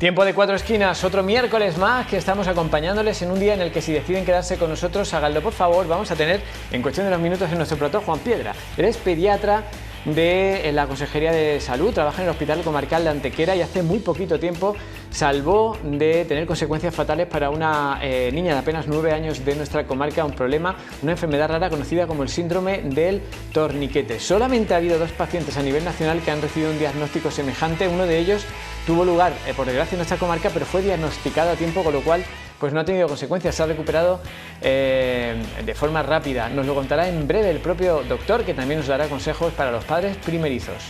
Tiempo de Cuatro Esquinas, otro miércoles más que estamos acompañándoles en un día en el que si deciden quedarse con nosotros, háganlo por favor. Vamos a tener en cuestión de unos minutos en nuestro plató Juan Piedra. Él es pediatra de la Consejería de Salud, trabaja en el Hospital Comarcal de Antequera y hace muy poquito tiempo salvó de tener consecuencias fatales para una niña de apenas 9 años de nuestra comarca, un problema, una enfermedad rara conocida como el síndrome del torniquete. Solamente ha habido 2 pacientes a nivel nacional que han recibido un diagnóstico semejante. Uno de ellos tuvo lugar, por desgracia, en nuestra comarca, pero fue diagnosticado a tiempo, con lo cual pues no ha tenido consecuencias, se ha recuperado de forma rápida. Nos lo contará en breve el propio doctor, que también nos dará consejos para los padres primerizos.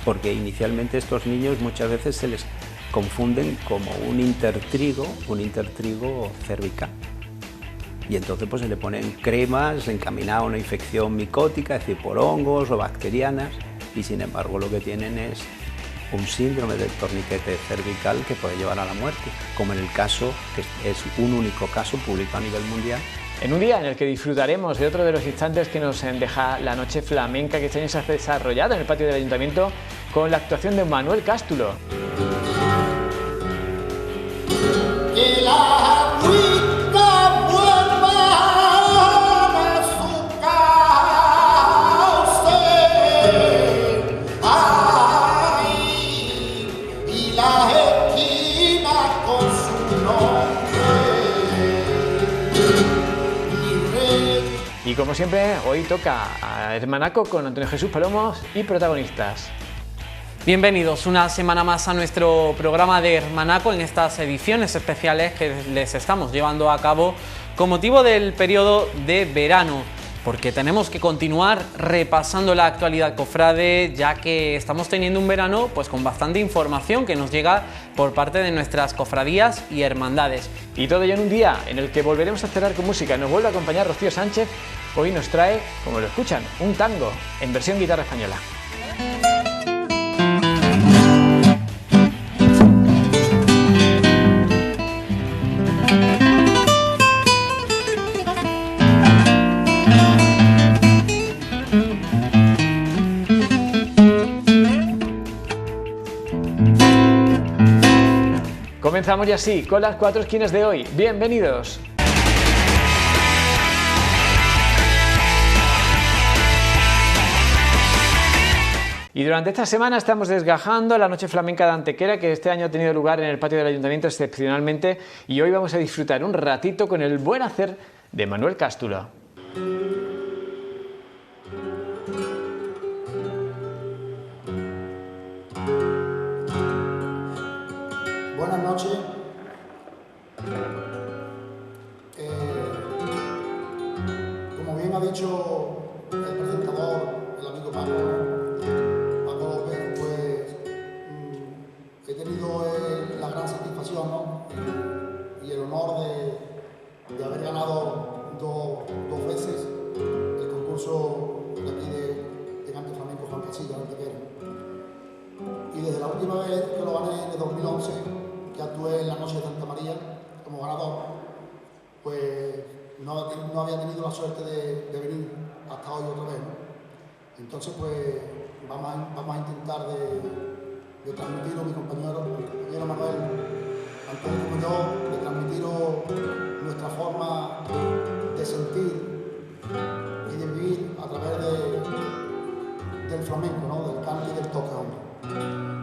Porque inicialmente estos niños muchas veces se les confunden como un intertrigo cervical. Y entonces pues se le ponen cremas encaminadas a una infección micótica, es decir, por hongos o bacterianas, y sin embargo lo que tienen es un síndrome del torniquete cervical que puede llevar a la muerte, como en el caso, que es un único caso publicado a nivel mundial. En un día en el que disfrutaremos de otro de los instantes que nos deja la noche flamenca que este año se ha desarrollado en el patio del Ayuntamiento con la actuación de Manuel Cástulo. Que la agüita vuelva a su cauce, ay, y la esquina con su nombre, mi rey. Y como siempre, hoy toca a Hermanaco con Antonio Jesús Palomos y protagonistas. Bienvenidos una semana más a nuestro programa de Hermanaco en estas ediciones especiales que les estamos llevando a cabo con motivo del periodo de verano, porque tenemos que continuar repasando la actualidad cofrade, ya que estamos teniendo un verano pues con bastante información que nos llega por parte de nuestras cofradías y hermandades. Y todo ello en un día en el que volveremos a cerrar con música. Nos vuelve a acompañar Rocío Sánchez. Hoy nos trae, como lo escuchan, un tango en versión guitarra española. Comenzamos ya así con las 4 esquinas de hoy. Bienvenidos. Y durante esta semana estamos desgajando la noche flamenca de Antequera, que este año ha tenido lugar en el patio del Ayuntamiento excepcionalmente, y hoy vamos a disfrutar un ratito con el buen hacer de Manuel Cástulo. Buenas noches. Como bien ha dicho el presentador, el amigo Paco López, pues he tenido la gran satisfacción, ¿no? y el honor de haber ganado dos veces el concurso de aquí de cante flamenco Juan Casilla, de Antequera. Y desde la última vez que lo gané, en el 2011, que actué en la Noche de Santa María como ganador, pues no había tenido la suerte de venir hasta hoy otra vez, ¿no? Entonces pues vamos a intentar de transmitirlo a mi compañero Manuel, Antonio como yo, de transmitiros nuestra forma de sentir y de vivir a través del flamenco, ¿no? Del cante y del toque, hombre.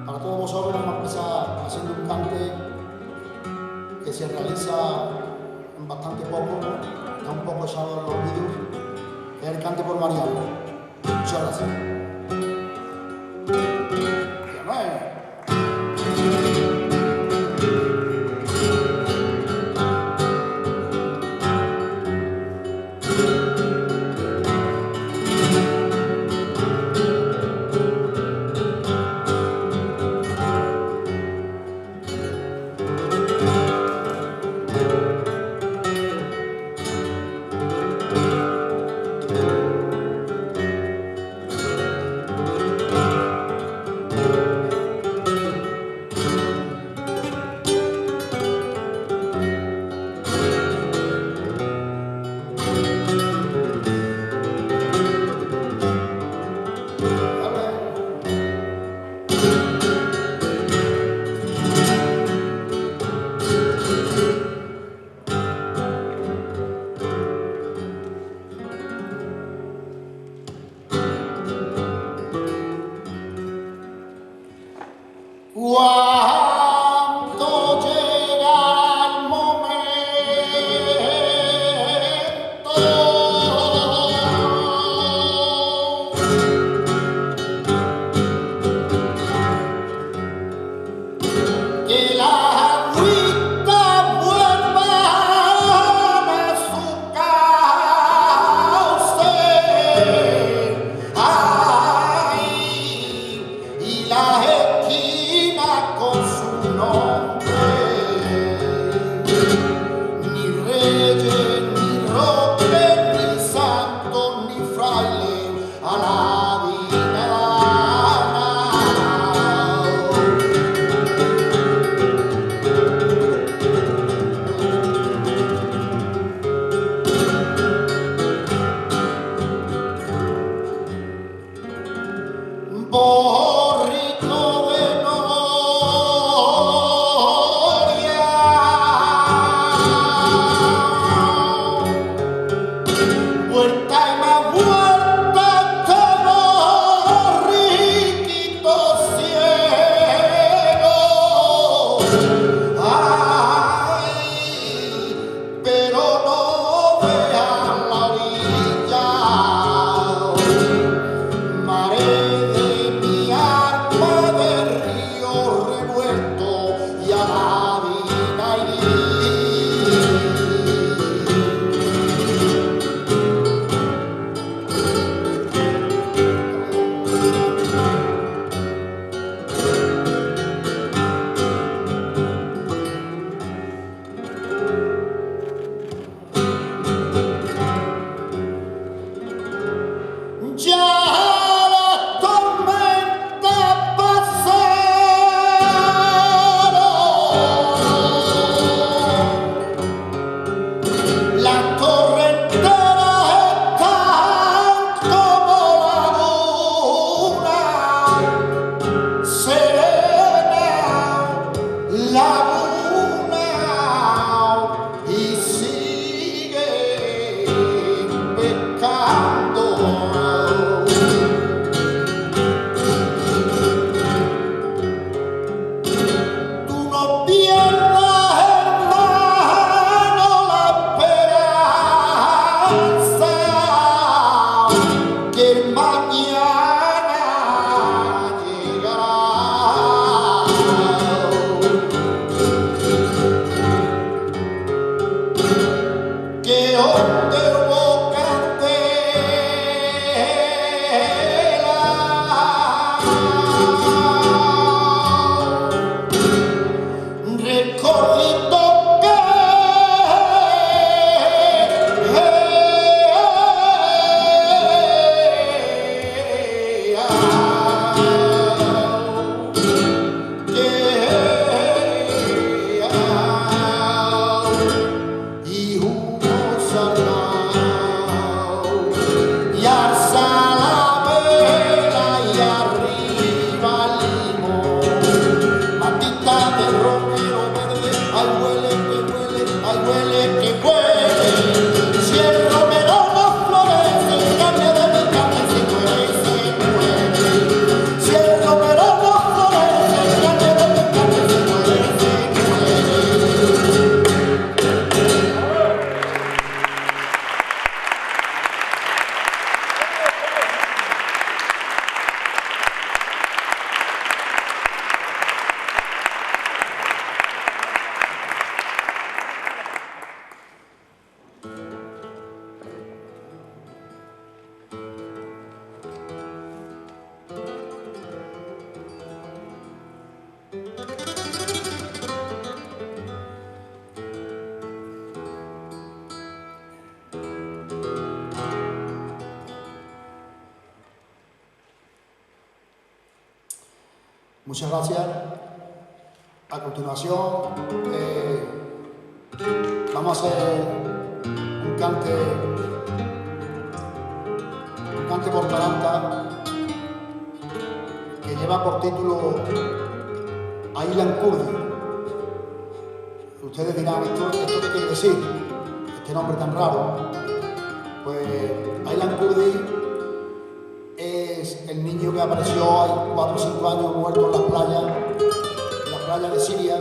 Para todos vosotros vamos a empezar haciendo un cante que se realiza en bastante poco, ¿no? Está un poco echado en los vídeos, que es el cante por Mariano. Muchas gracias. Cuando llega el momento que la agüita vuelva a su cauce, ay, y la esquina con su nombre, ni reyes, ni roques, ni santos, ni frailes, a nadie nada. Borrico de Noria, vuelta y más vuelta, este borriquito ciego, ay, pero no vean la orilla. Mare de mi alma de río revuelto y a la vida ya las tormentas pasaron, las torrenteras están como laguna serena, laguna, y sigue pescando. Tú no pierdas, hermano, la esperanza, que mañana llegará. Que donde hubo candela, recordito y hubo salado y alza la vela y arriba limón, matita de romero verde, ay huele, ay huele, que huele. Si el romero no florece, carne de mi carne se muere, se muere. Si el romero no florece, carne de mi carne se muere, se muere. Muchas gracias. A continuación vamos a hacer un cante por taranta que lleva por título Aylan Kurdi. Ustedes dirán, ¿esto qué quiere decir? Este nombre tan raro. Pues Aylan Kurdi es el niño que apareció hace 4 o 5 años muerto en las playas batalla de Siria,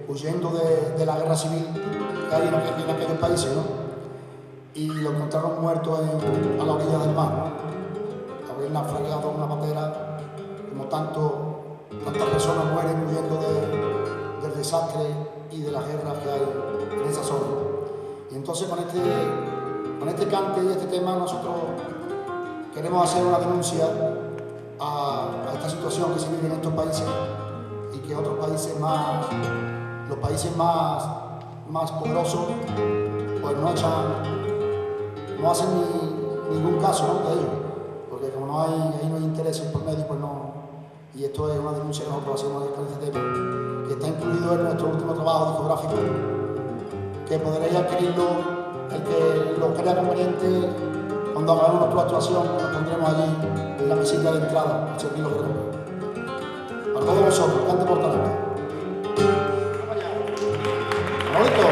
huyendo de la guerra civil que hay en aquellos países, ¿no? Y lo encontraron muerto a la orilla del mar, ¿no? Habían naufragado en una patera, como tantas personas mueren huyendo del desastre y de las guerras que hay en esa zona. Y entonces con este cante y este tema nosotros queremos hacer una denuncia a esta situación que se vive en estos países y que otros países los países más poderosos, pues no hacen ningún caso, ¿no?, de ellos, porque como ahí no hay intereses por medio, pues no. Y esto es una denuncia que nosotros hacemos con este tema, que está incluido en nuestro último trabajo discográfico, que podréis adquirirlo, el que lo crea conveniente, cuando hagamos nuestra actuación, nos pondremos allí en la mesita de entrada, a servir los que compren. Para todos vosotros, cante por talento. ¡Bonito!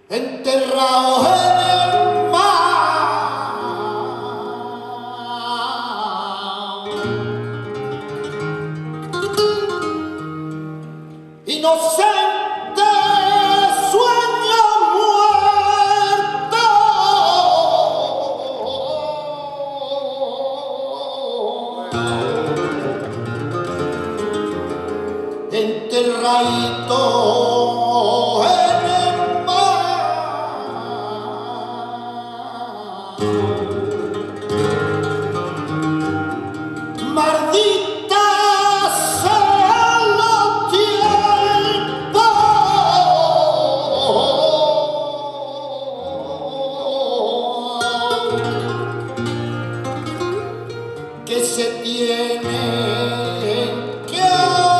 Enterrados en el mar, inocente sueño muerto, enterradito que se tiene que ahogar.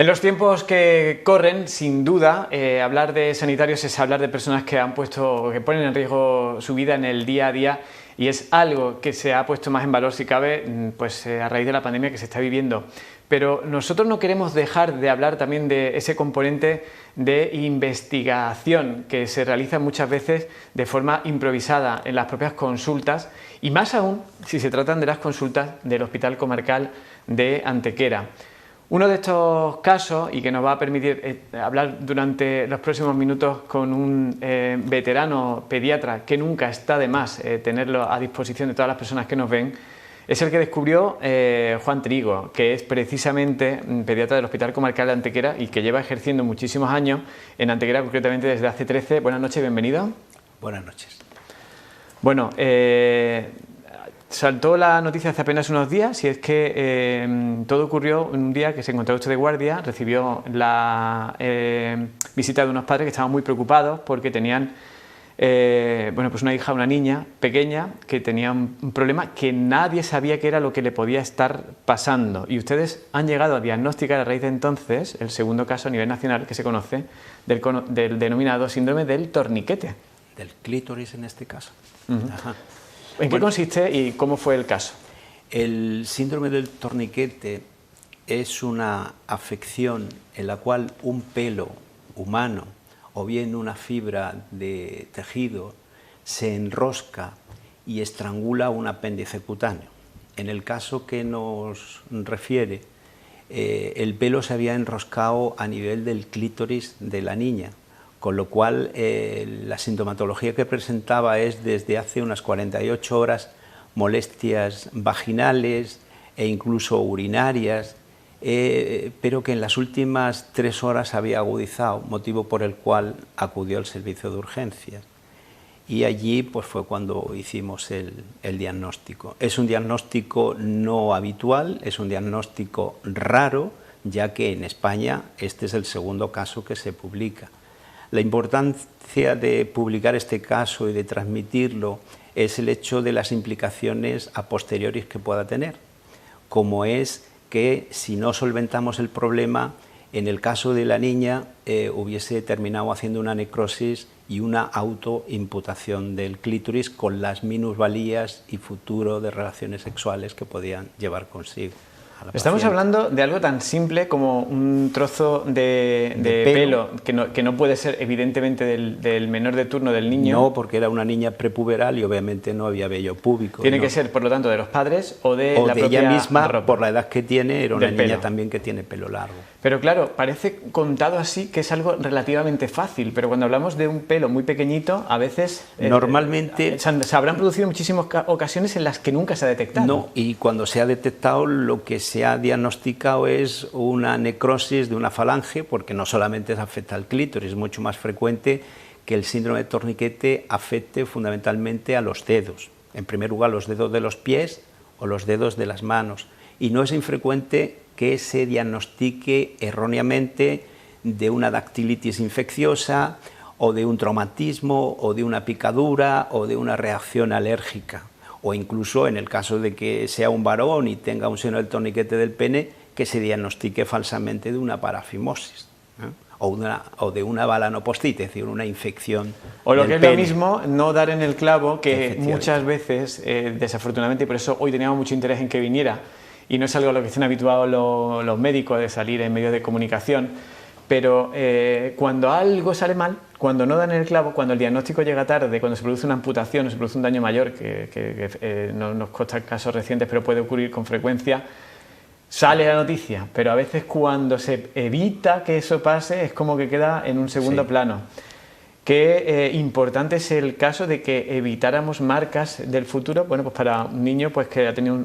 En los tiempos que corren, sin duda, hablar de sanitarios es hablar de personas que que ponen en riesgo su vida en el día a día, y es algo que se ha puesto más en valor, si cabe, pues a raíz de la pandemia que se está viviendo. Pero nosotros no queremos dejar de hablar también de ese componente de investigación que se realiza muchas veces de forma improvisada en las propias consultas, y más aún si se tratan de las consultas del Hospital Comarcal de Antequera. Uno de estos casos, y que nos va a permitir hablar durante los próximos minutos con un veterano pediatra, que nunca está de más tenerlo a disposición de todas las personas que nos ven, es el que descubrió Juan Trigo, que es precisamente pediatra del Hospital Comarcal de Antequera y que lleva ejerciendo muchísimos años en Antequera, concretamente desde hace 13. Buenas noches, bienvenido. Buenas noches. Bueno, saltó la noticia hace apenas unos días, y es que todo ocurrió en un día que se encontraba usted de guardia, recibió la visita de unos padres que estaban muy preocupados porque tenían pues una hija, una niña pequeña que tenía un problema que nadie sabía qué era lo que le podía estar pasando, y ustedes han llegado a diagnosticar a raíz de entonces el segundo caso a nivel nacional que se conoce del denominado síndrome del torniquete. Del clítoris en este caso. Ajá. ¿En qué consiste y cómo fue el caso? El síndrome del torniquete es una afección en la cual un pelo humano o bien una fibra de tejido se enrosca y estrangula un apéndice cutáneo. En el caso que nos refiere, el pelo se había enroscado a nivel del clítoris de la niña, con lo cual la sintomatología que presentaba es desde hace unas 48 horas molestias vaginales e incluso urinarias, pero que en las últimas 3 horas había agudizado, motivo por el cual acudió al servicio de urgencias. Y allí pues, fue cuando hicimos el diagnóstico. Es un diagnóstico no habitual, es un diagnóstico raro, ya que en España este es el segundo caso que se publica. La importancia de publicar este caso y de transmitirlo es el hecho de las implicaciones a posteriori que pueda tener, como es que si no solventamos el problema, en el caso de la niña hubiese terminado haciendo una necrosis y una autoimputación del clítoris con las minusvalías y futuro de relaciones sexuales que podían llevar consigo. Estamos hablando de algo tan simple como un trozo de pelo que no puede ser evidentemente del menor de turno del niño. No, porque era una niña prepuberal y obviamente no había vello púbico. Tiene que ser, por lo tanto, de los padres o de la propia ella misma, ropa. Por la edad que tiene, era una Del niña pelo. también que tiene pelo largo. Pero claro, parece contado así que es algo relativamente fácil, pero cuando hablamos de un pelo muy pequeñito, a veces normalmente se habrán producido muchísimas ocasiones en las que nunca se ha detectado. No, y cuando se ha detectado lo que se ha diagnosticado es una necrosis de una falange, porque no solamente afecta al clítoris, es mucho más frecuente que el síndrome de torniquete afecte fundamentalmente a los dedos. En primer lugar, los dedos de los pies o los dedos de las manos. Y no es infrecuente que se diagnostique erróneamente de una dactilitis infecciosa o de un traumatismo o de una picadura o de una reacción alérgica, o incluso en el caso de que sea un varón y tenga un seno del torniquete del pene, que se diagnostique falsamente de una parafimosis, o de una balanopostite, es decir, una infección o lo del que es pene. lo mismo, no dar en el clavo, que muchas veces, desafortunadamente, y por eso hoy teníamos mucho interés en que viniera, y no es algo a lo que estén habituados los médicos de salir en medios de comunicación, pero cuando algo sale mal, cuando no dan el clavo, cuando el diagnóstico llega tarde, cuando se produce una amputación o se produce un daño mayor, que no nos consta casos recientes, pero puede ocurrir con frecuencia, sale la noticia, pero a veces cuando se evita que eso pase es como que queda en un segundo plano. Qué importante es el caso de que evitáramos marcas del futuro, bueno, pues para un niño pues que ha tenido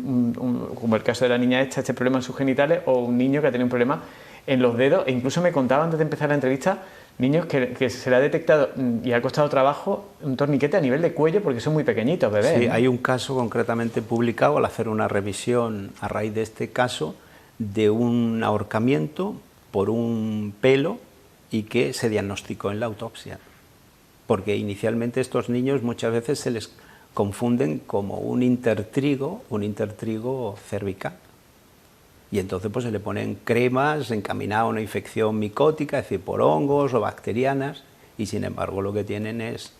como el caso de la niña este problema en sus genitales, o un niño que ha tenido un problema en los dedos, e incluso me contaba antes de empezar la entrevista, niños que se le ha detectado y ha costado trabajo un torniquete a nivel de cuello porque son muy pequeñitos, bebés. Sí, hay un caso concretamente publicado al hacer una revisión a raíz de este caso de un ahorcamiento por un pelo y que se diagnosticó en la autopsia. Porque inicialmente estos niños muchas veces se les confunden como un intertrigo cervical. Y entonces pues se le ponen cremas encaminadas a una infección micótica, es decir, por hongos o bacterianas, y sin embargo lo que tienen es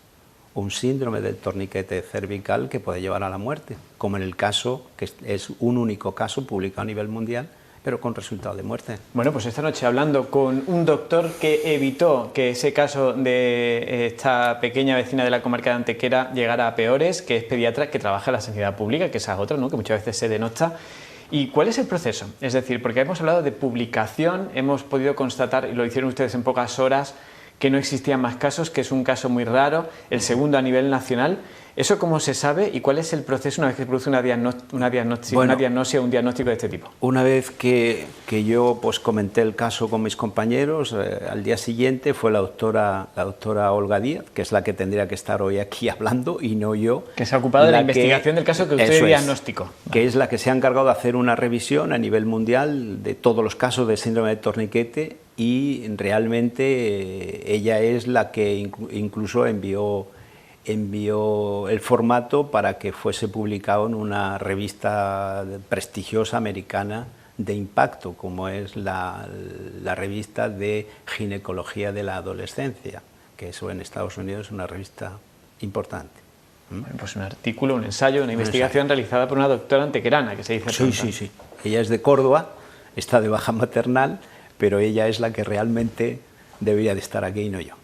un síndrome del torniquete cervical que puede llevar a la muerte, como en el caso, que es un único caso publicado a nivel mundial, pero con resultado de muerte. Bueno, pues esta noche hablando con un doctor que evitó que ese caso de esta pequeña vecina de la comarca de Antequera llegara a peores, que es pediatra que trabaja en la sanidad pública, que esa es otra, ¿no?, que muchas veces se denota. ¿Y cuál es el proceso? Es decir, porque hemos hablado de publicación, hemos podido constatar, y lo hicieron ustedes en pocas horas, que no existían más casos, que es un caso muy raro, el segundo a nivel nacional. ¿Eso cómo se sabe y cuál es el proceso una vez que se produce una diagnosia, un diagnóstico de este tipo? Una vez que yo pues comenté el caso con mis compañeros, al día siguiente fue la doctora Olga Díaz, que es la que tendría que estar hoy aquí hablando y no yo. Que se ha ocupado de la investigación del caso que usted diagnosticó. Que es la que se ha encargado de hacer una revisión a nivel mundial de todos los casos de síndrome de torniquete, y realmente ella es la que incluso envió el formato para que fuese publicado en una revista prestigiosa americana de impacto, como es la revista de ginecología de la adolescencia, que eso en Estados Unidos es una revista importante. Bueno, pues un artículo, un ensayo, una investigación realizada por una doctora antequerana, que se dice pronto. Sí. Ella es de Córdoba, está de baja maternal, pero ella es la que realmente debería de estar aquí y no yo.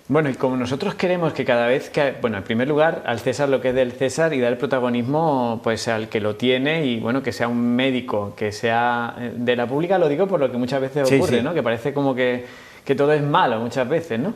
Bueno, y como nosotros queremos que cada vez que, bueno, en primer lugar, al César lo que es del César y dar el protagonismo pues al que lo tiene, y bueno, que sea un médico, que sea de la pública, lo digo por lo que muchas veces ocurre, ¿no? Que parece como que todo es malo muchas veces, ¿no?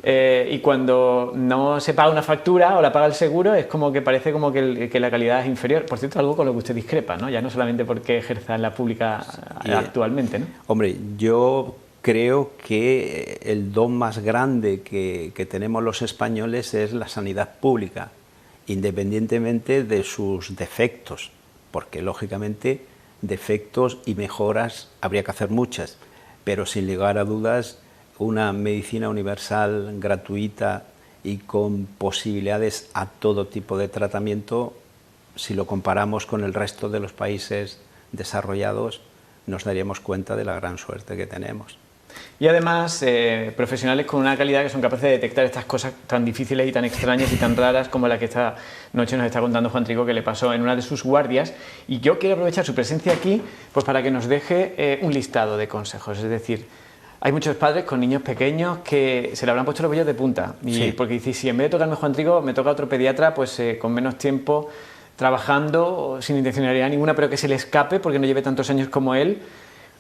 Y cuando no se paga una factura o la paga el seguro, es como que parece como que la calidad es inferior. Por cierto, algo con lo que usted discrepa, ¿no? Ya no solamente porque ejerza en la pública actualmente, ¿no? Hombre, yo creo que el don más grande que tenemos los españoles es la sanidad pública, independientemente de sus defectos, porque lógicamente defectos y mejoras habría que hacer muchas, pero sin lugar a dudas una medicina universal, gratuita y con posibilidades a todo tipo de tratamiento, si lo comparamos con el resto de los países desarrollados, nos daríamos cuenta de la gran suerte que tenemos. Y además, profesionales con una calidad que son capaces de detectar estas cosas tan difíciles y tan extrañas y tan raras como la que esta noche nos está contando Juan Trigo, que le pasó en una de sus guardias. Y yo quiero aprovechar su presencia aquí pues para que nos deje un listado de consejos. Es decir, hay muchos padres con niños pequeños que se le habrán puesto los vellos de punta. Y porque dice, si en vez de tocarme Juan Trigo, me toca otro pediatra, pues con menos tiempo, trabajando, sin intencionalidad ninguna, pero que se le escape porque no lleve tantos años como él.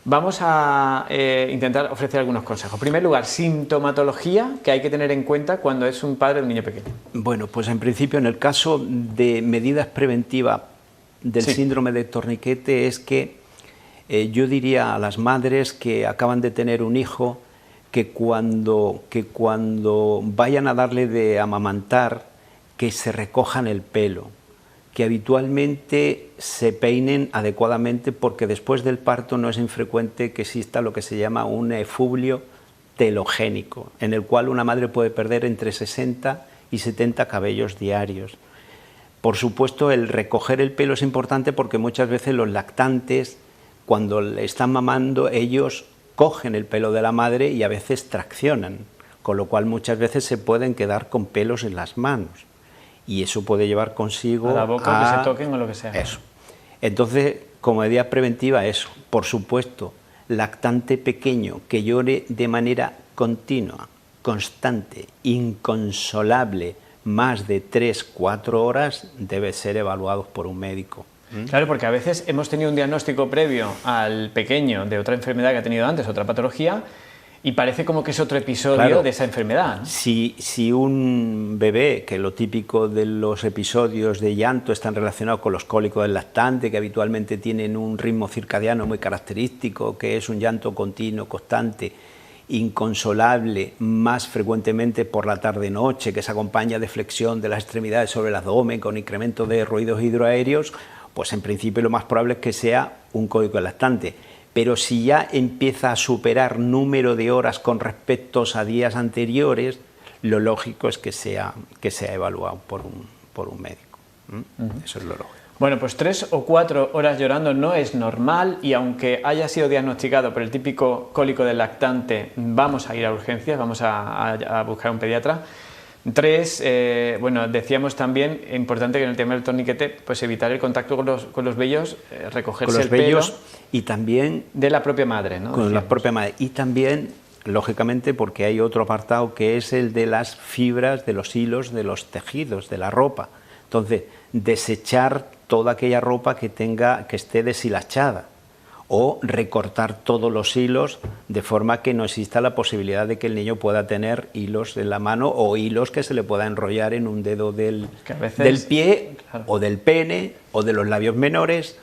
Vamos a intentar ofrecer algunos consejos. En primer lugar, sintomatología que hay que tener en cuenta cuando es un padre de un niño pequeño. Bueno, pues en principio en el caso de medidas preventivas del síndrome de torniquete es que yo diría a las madres que acaban de tener un hijo que cuando vayan a darle de amamantar, que se recojan el pelo, que habitualmente se peinen adecuadamente, porque después del parto no es infrecuente que exista lo que se llama un efluvio telogénico, en el cual una madre puede perder entre 60 y 70 cabellos diarios. Por supuesto, el recoger el pelo es importante porque muchas veces los lactantes, cuando le están mamando, ellos cogen el pelo de la madre y a veces traccionan, con lo cual muchas veces se pueden quedar con pelos en las manos. Y eso puede llevar consigo a la boca, que se toquen o lo que sea. Eso. Entonces, como medida preventiva, eso. Por supuesto, lactante pequeño que llore de manera continua, constante, inconsolable, más de 3-4 horas, debe ser evaluado por un médico. Claro, porque a veces hemos tenido un diagnóstico previo al pequeño de otra enfermedad que ha tenido antes, otra patología, y parece como que es otro episodio de esa enfermedad, ¿no? Si un bebé, que lo típico de los episodios de llanto están relacionados con los cólicos del lactante, que habitualmente tienen un ritmo circadiano muy característico, que es un llanto continuo, constante, inconsolable, más frecuentemente por la tarde-noche, que se acompaña de flexión de las extremidades sobre el abdomen con incremento de ruidos hidroaéreos, pues en principio lo más probable es que sea un cólico del lactante. Pero si ya empieza a superar número de horas con respecto a días anteriores, lo lógico es que sea evaluado por un médico. Eso es lo lógico. Bueno, pues 3 o 4 horas llorando no es normal y aunque haya sido diagnosticado por el típico cólico del lactante, vamos a ir a urgencias, vamos a buscar un pediatra. 3, bueno, decíamos también, importante que en el tema del torniquete, pues evitar el contacto con los vellos, recogerse con los el pelo vellos y también de la propia madre, ¿no? Con la propia madre. Y también, lógicamente, porque hay otro apartado que es el de las fibras, de los hilos, de los tejidos, de la ropa. Entonces, desechar toda aquella ropa que esté deshilachada o recortar todos los hilos de forma que no exista la posibilidad de que el niño pueda tener hilos en la mano o hilos que se le pueda enrollar en un dedo del pie, claro, o del pene o de los labios menores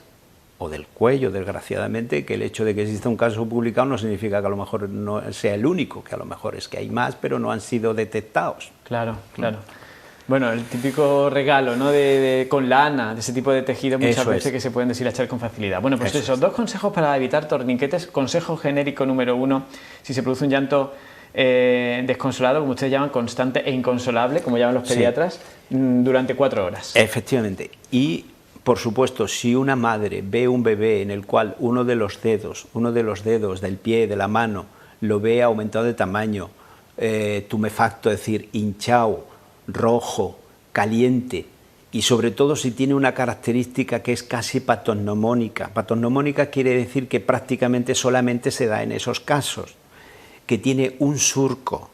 o del cuello, desgraciadamente, que el hecho de que exista un caso publicado no significa que a lo mejor no sea el único, que a lo mejor es que hay más, pero no han sido detectados. Claro, claro. Bueno, el típico regalo, ¿no? Con lana, de ese tipo de tejido, muchas veces que se pueden deshilachar con facilidad. Bueno, pues eso, 2 consejos para evitar torniquetes. Consejo genérico número 1, si se produce un llanto desconsolado, como ustedes llaman, constante e inconsolable, como llaman los pediatras, durante 4 horas. Efectivamente. Y, por supuesto, si una madre ve un bebé en el cual uno de los dedos del pie, de la mano, lo ve aumentado de tamaño, tumefacto, es decir, hinchado, rojo, caliente, y sobre todo si tiene una característica que es casi patognomónica. Patognomónica quiere decir que prácticamente solamente se da en esos casos, que tiene un surco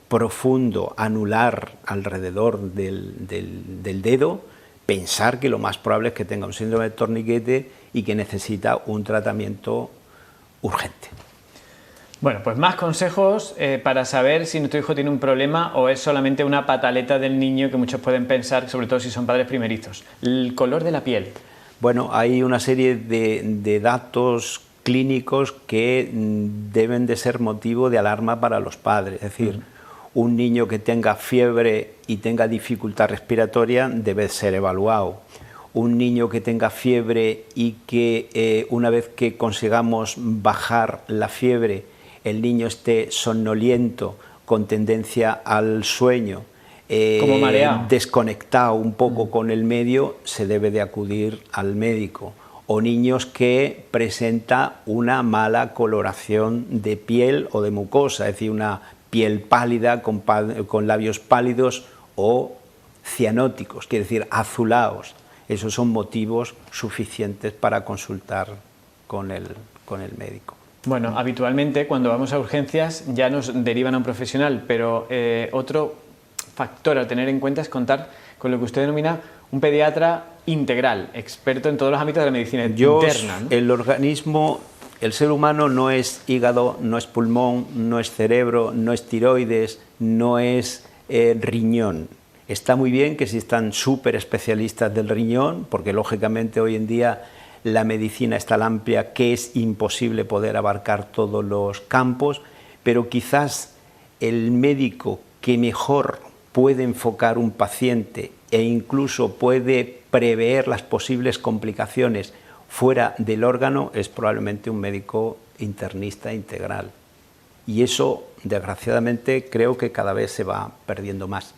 profundo, anular, alrededor del dedo, pensar que lo más probable es que tenga un síndrome de torniquete y que necesita un tratamiento urgente. Bueno, pues más consejos para saber si nuestro hijo tiene un problema o es solamente una pataleta del niño, que muchos pueden pensar, sobre todo si son padres primerizos. El color de la piel. Bueno, hay una serie de datos clínicos que deben de ser motivo de alarma para los padres. Es decir, un niño que tenga fiebre y tenga dificultad respiratoria debe ser evaluado. Un niño que tenga fiebre y que una vez que consigamos bajar la fiebre, el niño esté somnoliento, con tendencia al sueño, como mareado, desconectado un poco con el medio, se debe de acudir al médico. O niños que presenta una mala coloración de piel o de mucosa, es decir, una piel pálida con labios pálidos o cianóticos, quiere decir azulados. Esos son motivos suficientes para consultar con el médico. Bueno, habitualmente cuando vamos a urgencias ya nos derivan a un profesional, pero otro factor a tener en cuenta es contar con lo que usted denomina un pediatra integral, experto en todos los ámbitos de la medicina interna, ¿no? El organismo, el ser humano no es hígado, no es pulmón, no es cerebro, no es tiroides, no es riñón. Está muy bien que existan súper especialistas del riñón, porque lógicamente hoy en día la medicina es tan amplia que es imposible poder abarcar todos los campos, pero quizás el médico que mejor puede enfocar un paciente e incluso puede prever las posibles complicaciones fuera del órgano es probablemente un médico internista integral. Y eso, desgraciadamente, creo que cada vez se va perdiendo más.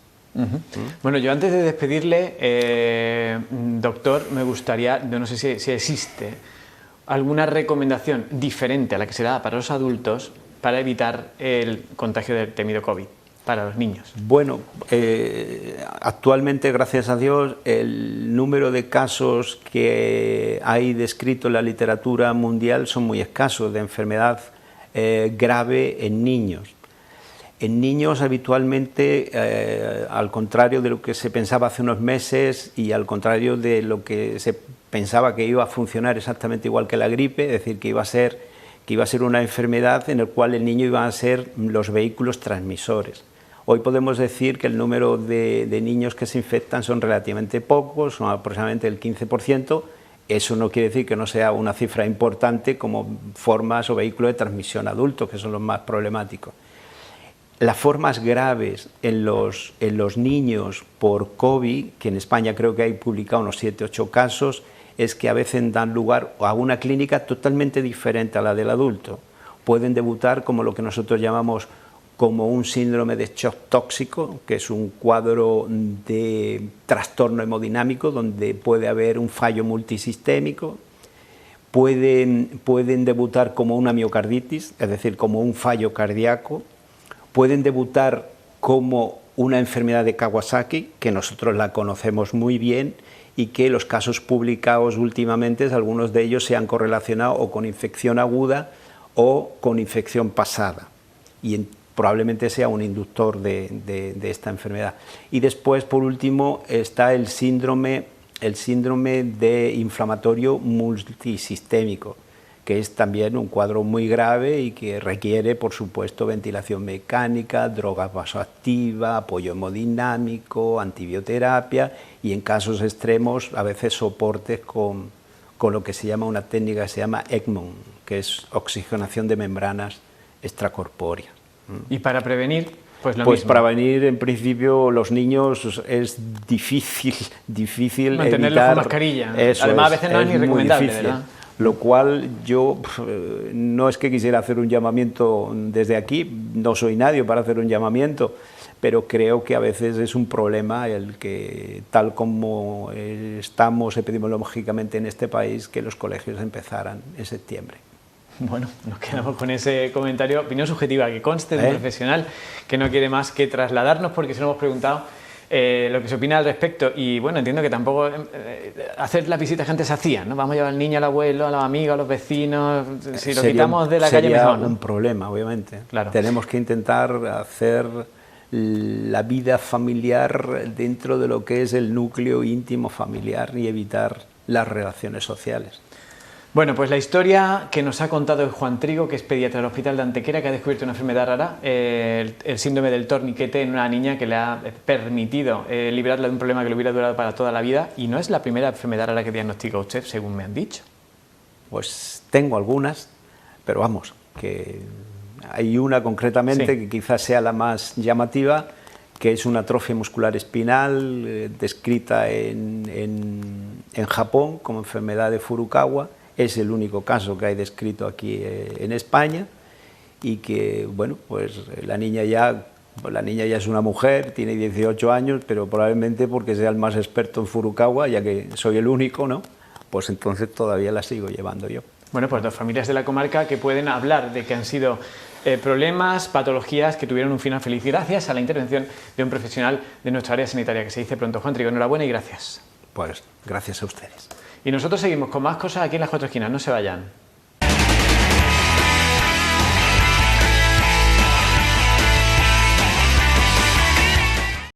Bueno, yo antes de despedirle, doctor, me gustaría, no sé si existe alguna recomendación diferente a la que se da para los adultos para evitar el contagio del temido COVID para los niños. Bueno, actualmente, gracias a Dios, el número de casos que hay descrito en la literatura mundial son muy escasos de enfermedad grave en niños. En niños habitualmente, al contrario de lo que se pensaba hace unos meses y al contrario de lo que se pensaba que iba a funcionar exactamente igual que la gripe, es decir, que iba a ser una enfermedad en la cual el niño iba a ser los vehículos transmisores. Hoy podemos decir que el número de niños que se infectan son relativamente pocos, son aproximadamente el 15%. Eso no quiere decir que no sea una cifra importante como formas o vehículos de transmisión adultos, que son los más problemáticos. Las formas graves en los niños por COVID, que en España creo que hay publicado unos 7 o 8 casos, es que a veces dan lugar a una clínica totalmente diferente a la del adulto. Pueden debutar como lo que nosotros llamamos como un síndrome de shock tóxico, que es un cuadro de trastorno hemodinámico donde puede haber un fallo multisistémico. Pueden debutar como una miocarditis, es decir, como un fallo cardíaco. Pueden debutar como una enfermedad de Kawasaki, que nosotros la conocemos muy bien y que los casos publicados últimamente, algunos de ellos se han correlacionado o con infección aguda o con infección pasada. Y probablemente sea un inductor de esta enfermedad. Y después, por último, está el síndrome de inflamatorio multisistémico, que es también un cuadro muy grave y que requiere, por supuesto, ventilación mecánica, drogas vasoactivas, apoyo hemodinámico, antibioterapia y, en casos extremos, a veces soportes con lo que se llama una técnica que se llama ECMO, que es oxigenación de membranas extracorpóreas. Y para prevenir, pues lo pues mismo. Para prevenir, en principio, los niños es difícil mantenerlos evitar. con mascarilla. Eso Además, a veces no es ni recomendable, difícil, ¿verdad? Lo cual yo no es que quisiera hacer un llamamiento desde aquí, no soy nadie para hacer un llamamiento, pero creo que a veces es un problema el que, tal como estamos epidemiológicamente en este país, que los colegios empezaran en septiembre. Bueno, nos quedamos con ese comentario, opinión subjetiva, que conste de un profesional que no quiere más que trasladarnos, porque se lo hemos preguntado lo que se opina al respecto. Y bueno, entiendo que tampoco hacer las visitas que antes se hacían, ¿no? Vamos a llevar al niño, al abuelo, a los amigos, a los vecinos, si lo quitamos de la calle mejor, ¿no? Un problema, obviamente. Claro. Tenemos que intentar hacer la vida familiar dentro de lo que es el núcleo íntimo familiar y evitar las relaciones sociales. Bueno, pues la historia que nos ha contado Juan Trigo, que es pediatra del Hospital de Antequera, que ha descubierto una enfermedad rara, el síndrome del torniquete en una niña que le ha permitido librarla de un problema que le hubiera durado para toda la vida, y no es la primera enfermedad rara que diagnostica usted, según me han dicho. Pues tengo algunas, pero vamos, que hay una concretamente que quizás sea la más llamativa, que es una atrofia muscular espinal descrita en Japón como enfermedad de Furukawa. Es el único caso que hay descrito aquí en España y que, bueno, pues la niña ya es una mujer, tiene 18 años, pero probablemente porque sea el más experto en Furukawa, ya que soy el único, ¿no? Pues entonces todavía la sigo llevando yo. Bueno, pues dos familias de la comarca que pueden hablar de que han sido problemas, patologías que tuvieron un final feliz gracias a la intervención de un profesional de nuestra área sanitaria, que se dice pronto. Juan Trigo, enhorabuena y gracias. Pues gracias a ustedes. Y nosotros seguimos con más cosas aquí en Las Cuatro Esquinas, no se vayan.